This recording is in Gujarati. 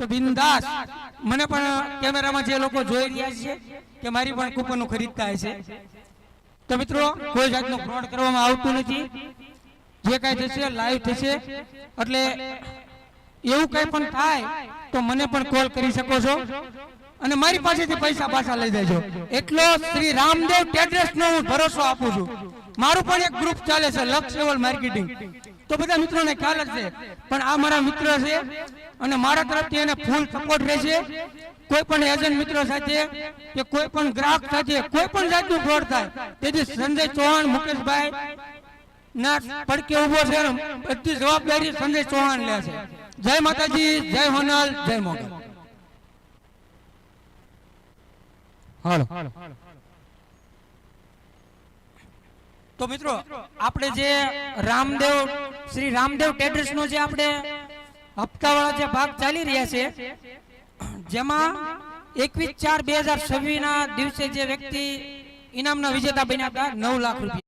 તો બિંદાસ મને પણ કેમેરામાં જે લોકો જોઈ રહ્યા છે કે મારી પણ કૂપનો ખરીદતા હશે, તો મિત્રો કોઈ જાતનો ફ્રોડ કરવામાં આવતું નથી. જે કાંઈ થશે લાઈવ થશે, એટલે એવું કંઈ પણ થાય તો મને પણ કોલ કરી શકો છો અને મારી પાસેથી પૈસા પાછા લઈ દેજો. એટલો શ્રી રામદેવ ટ્રેડર્સનો હું ભરોસો આપું છું. મારું પણ એક ગ્રુપ ચાલે છે, લક્ષ લેવલ માર્કેટિંગ, તો બધા મિત્રોને ખ્યાલ જ છે. પણ આ મારા મિત્ર છે અને મારા તરફથી એને ફૂલ સપોર્ટ રહેશે. કોઈ પણ એજન્ટ મિત્રો સાથે કે કોઈ પણ ગ્રાહક સાથે કોઈ પણ જાતનું ફ્રોડ થાય તેથી સંજય ચૌહાણ મુકેશભાઈ ના પડકે ઉભો છે. બધી જવાબદારી સંજય ચૌહાણ લે છે. જય માતાજી, જય હોનલ, જય મોગલ. હાલો તો મિત્રો આપણે જે રામદેવ શ્રી રામદેવ ટ્રેડર્સ નો જે આપણે હપ્તાવાળા જે ભાગ ચાલી રહ્યા છે, જેમાં 21/4/2026 ના દિવસે જે વ્યક્તિ ઇનામના વિજેતા બન્યા હતા 9 લાખ રૂપિયા